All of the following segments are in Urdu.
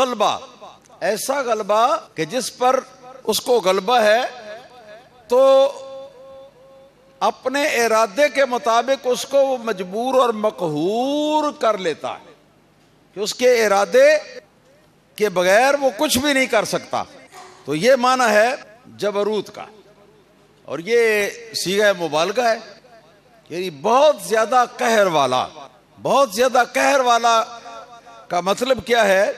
غلبہ، ایسا غلبہ کہ جس پر اس کو غلبہ ہے تو اپنے ارادے کے مطابق اس کو وہ مجبور اور مقہور کر لیتا ہے کہ اس کے ارادے کے بغیر وہ کچھ بھی نہیں کر سکتا. تو یہ معنی ہے جبروت کا، اور یہ صیغہ مبالغہ ہے، یعنی بہت زیادہ قہر والا. بہت زیادہ قہر والا کا مطلب کیا ہے؟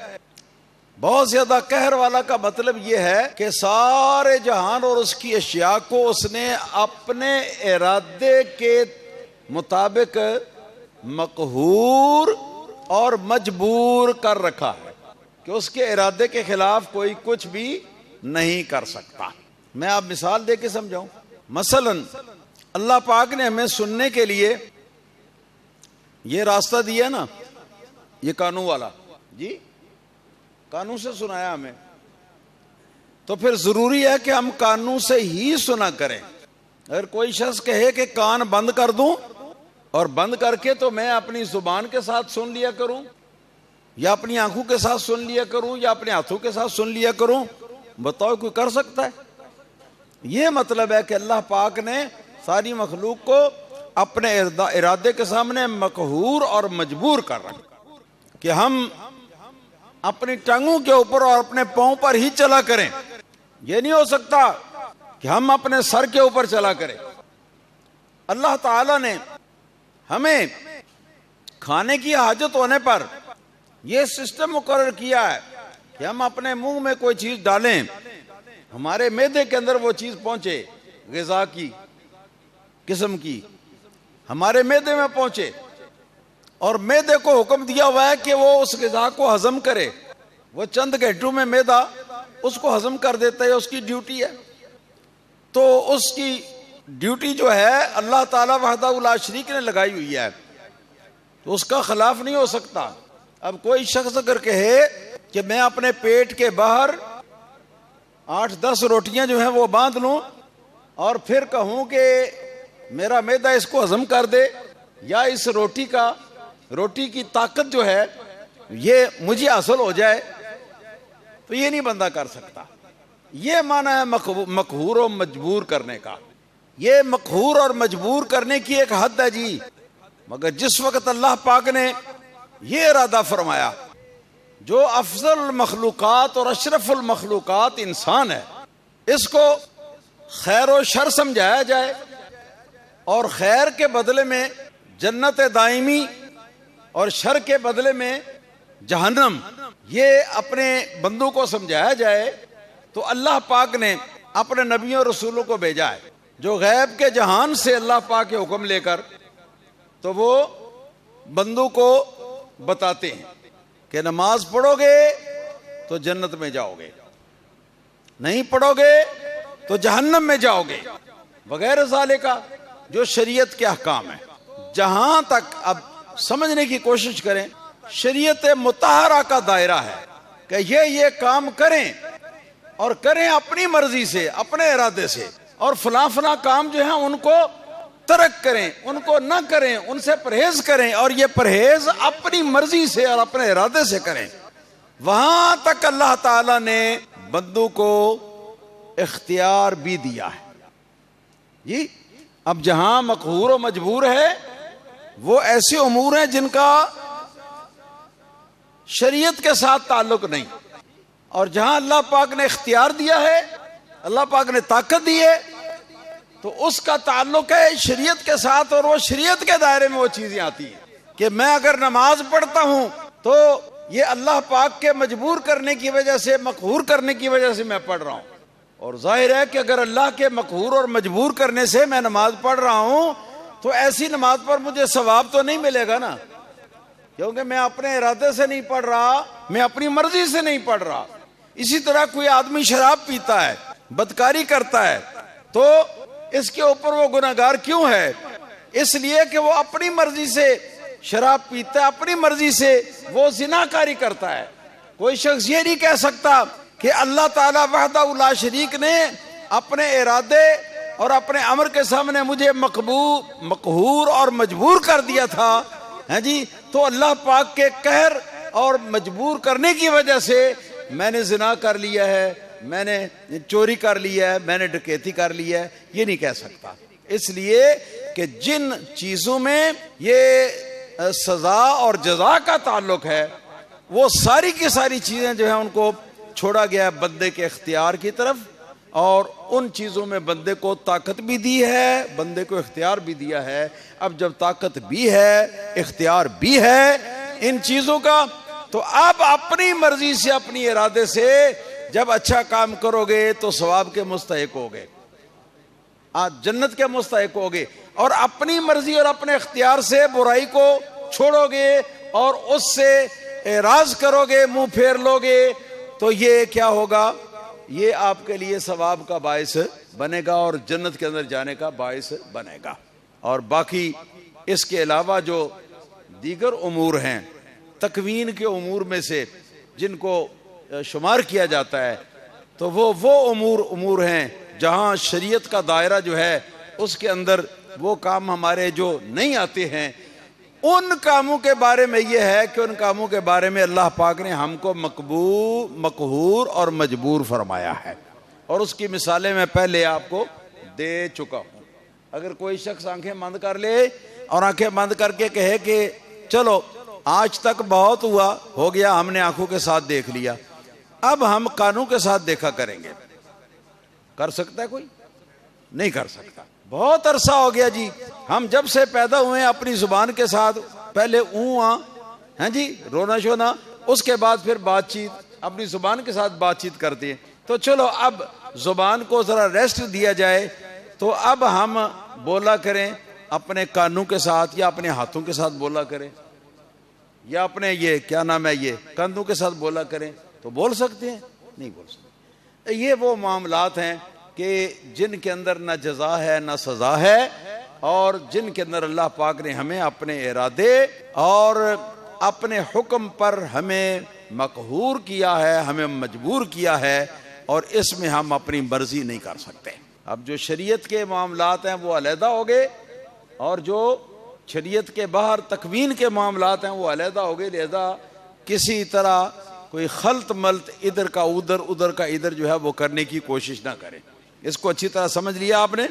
بہت زیادہ قہر والا کا مطلب یہ ہے کہ سارے جہان اور اس کی اشیاء کو اس نے اپنے ارادے کے مطابق مقہور اور مجبور کر رکھا ہے کہ اس کے ارادے کے خلاف کوئی کچھ بھی نہیں کر سکتا. میں آپ مثال دے کے سمجھاؤں. مثلا اللہ پاک نے ہمیں سننے کے لیے یہ راستہ دیا نا، یہ کانوں والا، جی کانوں سے سنایا ہمیں، تو پھر ضروری ہے کہ ہم کانوں سے ہی سنا کریں. اگر کوئی شخص کہے کہ کان بند کر دوں اور بند کر کے تو میں اپنی زبان کے ساتھ سن لیا کروں، یا اپنی آنکھوں کے ساتھ سن لیا کروں، یا اپنے ہاتھوں کے ساتھ سن لیا کروں، بتاؤ کوئی کر سکتا ہے؟ یہ مطلب ہے کہ اللہ پاک نے ساری مخلوق کو اپنے ارادے کے سامنے مقہور اور مجبور کر رکھا کہ ہم اپنی ٹانگوں کے اوپر اور اپنے پاؤں پر ہی چلا کریں. یہ نہیں ہو سکتا کہ ہم اپنے سر کے اوپر چلا کریں. اللہ تعالی نے ہمیں کھانے کی حاجت ہونے پر یہ سسٹم مقرر کیا ہے کہ ہم اپنے منہ میں کوئی چیز ڈالیں، ہمارے معدے کے اندر وہ چیز پہنچے، غذا کی قسم کی ہمارے معدے میں پہنچے، اور معدے کو حکم دیا ہوا ہے کہ وہ اس غذا کو ہضم کرے. وہ چند گھنٹوں میں معدہ اس کو ہضم کر دیتا ہے، اس کی ڈیوٹی ہے. تو اس کی ڈیوٹی جو ہے اللہ تعالیٰ وحدہ لا شریک نے لگائی ہوئی ہے، تو اس کا خلاف نہیں ہو سکتا. اب کوئی شخص اگر کہے کہ میں اپنے پیٹ کے باہر 8-10 روٹیاں جو ہیں وہ باندھ لوں اور پھر کہوں کہ میرا معدہ اس کو ہضم کر دے، یا اس روٹی کی طاقت جو ہے یہ مجھے حاصل ہو جائے، تو یہ نہیں بندہ کر سکتا. یہ معنی ہے مقہور و مجبور کرنے کا. یہ مقہور اور مجبور کرنے کی ایک حد ہے جی. مگر جس وقت اللہ پاک نے یہ ارادہ فرمایا، جو افضل المخلوقات اور اشرف المخلوقات انسان ہے، اس کو خیر و شر سمجھایا جائے اور خیر کے بدلے میں جنت دائمی اور شر کے بدلے میں جہنم، یہ اپنے بندوں کو سمجھایا جائے، تو اللہ پاک نے اپنے نبیوں اور رسولوں کو بھیجا ہے جو غیب کے جہان سے اللہ پاک کے حکم لے کر تو وہ بندوں کو بتاتے ہیں کہ نماز پڑھو گے تو جنت میں جاؤ گے، نہیں پڑھو گے تو جہنم میں جاؤ گے، وغیرہ ذالک جو شریعت کے احکام ہیں. جہاں تک اب سمجھنے کی کوشش کریں، شریعت مطہرہ کا دائرہ ہے کہ یہ کام کریں، اور کریں اپنی مرضی سے، اپنے ارادے سے، اور فلاں فلاں کام جو ہیں ان کو ترک کریں، ان کو نہ کریں، ان سے پرہیز کریں، اور یہ پرہیز اپنی مرضی سے اور اپنے ارادے سے کریں. وہاں تک اللہ تعالی نے بندوں کو اختیار بھی دیا ہے جی. اب جہاں مقہور و مجبور ہے وہ ایسے امور ہیں جن کا شریعت کے ساتھ تعلق نہیں، اور جہاں اللہ پاک نے اختیار دیا ہے، اللہ پاک نے طاقت دی ہے، تو اس کا تعلق ہے شریعت کے ساتھ، اور وہ شریعت کے دائرے میں وہ چیزیں آتی ہیں کہ میں اگر نماز پڑھتا ہوں تو یہ اللہ پاک کے مجبور کرنے کی وجہ سے، مقہور کرنے کی وجہ سے میں پڑھ رہا ہوں. اور ظاہر ہے کہ اگر اللہ کے مقہور اور مجبور کرنے سے میں نماز پڑھ رہا ہوں تو ایسی نماز پر مجھے ثواب تو نہیں ملے گا نا، کیونکہ میں اپنے ارادے سے نہیں پڑھ رہا، میں اپنی مرضی سے نہیں پڑھ رہا. اسی طرح کوئی آدمی شراب پیتا ہے، بدکاری کرتا ہے، تو اس کے اوپر وہ گناہگار کیوں ہے؟ اس لیے کہ وہ اپنی مرضی سے شراب پیتا ہے، اپنی مرضی سے وہ زناکاری کرتا ہے. کوئی شخص یہ نہیں کہہ سکتا کہ اللہ تعالیٰ وحدہ لا شریک نے اپنے ارادے اور اپنے امر کے سامنے مجھے مقہور اور مجبور کر دیا تھا، ہاں جی، تو اللہ پاک کے قہر اور مجبور کرنے کی وجہ سے میں نے زنا کر لیا ہے، میں نے چوری کر لیا ہے، میں نے ڈکیتی کر لیا ہے، یہ نہیں کہہ سکتا، اس لیے کہ جن چیزوں میں یہ سزا اور جزا کا تعلق ہے وہ ساری کی ساری چیزیں جو ہیں ان کو چھوڑا گیا ہے بندے کے اختیار کی طرف، اور ان چیزوں میں بندے کو طاقت بھی دی ہے، بندے کو اختیار بھی دیا ہے۔ اب جب طاقت بھی ہے، اختیار بھی ہے ان چیزوں کا، تو اب اپنی مرضی سے، اپنی ارادے سے جب اچھا کام کرو گے تو ثواب کے مستحق ہوگے، جنت کے مستحق ہوگے، اور اپنی مرضی اور اپنے اختیار سے برائی کو چھوڑو گے اور اس سے اعراض کرو گے، منہ پھیر لو گے، تو یہ کیا ہوگا؟ یہ آپ کے لیے ثواب کا باعث بنے گا اور جنت کے اندر جانے کا باعث بنے گا۔ اور باقی اس کے علاوہ جو دیگر امور ہیں تکوین کے امور میں سے جن کو شمار کیا جاتا ہے، تو وہ امور ہیں جہاں شریعت کا دائرہ جو ہے اس کے اندر وہ کام ہمارے جو نہیں آتے ہیں، ان کاموں کے بارے میں یہ ہے کہ ان کاموں کے بارے میں اللہ پاک نے ہم کو مقہور اور مجبور فرمایا ہے، اور اس کی مثالیں میں پہلے آپ کو دے چکا ہوں۔ اگر کوئی شخص آنکھیں بند کر لے اور آنکھیں بند کر کے کہے کہ چلو آج تک بہت ہو گیا، ہم نے آنکھوں کے ساتھ دیکھ لیا، اب ہم کانوں کے ساتھ دیکھا کریں گے، کر سکتا ہے کوئی؟ نہیں کر سکتا۔ بہت عرصہ ہو گیا جی، ہم جب سے پیدا ہوئے ہیں اپنی زبان کے ساتھ پہلے ہاں جی رونا شونا، اس کے بعد پھر بات چیت اپنی زبان کے ساتھ بات چیت کرتے ہیں، تو چلو اب زبان کو ذرا ریسٹ دیا جائے، تو اب ہم بولا کریں اپنے کانوں کے ساتھ یا اپنے ہاتھوں کے ساتھ بولا کریں، یا اپنے یہ کیا نام ہے یہ کندھوں کے ساتھ بولا کریں، تو بول سکتے ہیں؟ نہیں بول سکتے۔ یہ وہ معاملات ہیں کہ جن کے اندر نہ جزا ہے نہ سزا ہے، اور جن کے اندر اللہ پاک نے ہمیں اپنے ارادے اور اپنے حکم پر ہمیں مقہور کیا ہے، ہمیں مجبور کیا ہے، اور اس میں ہم اپنی مرضی نہیں کر سکتے۔ اب جو شریعت کے معاملات ہیں وہ علیحدہ ہو گئے، اور جو شریعت کے باہر تکوین کے معاملات ہیں وہ علیحدہ ہو گئے، لہذا کسی طرح کوئی خلط ملط ادھر کا ادھر ادھر کا ادھر جو ہے وہ کرنے کی کوشش نہ کریں۔ اس کو اچھی طرح سمجھ لیا آپ نے؟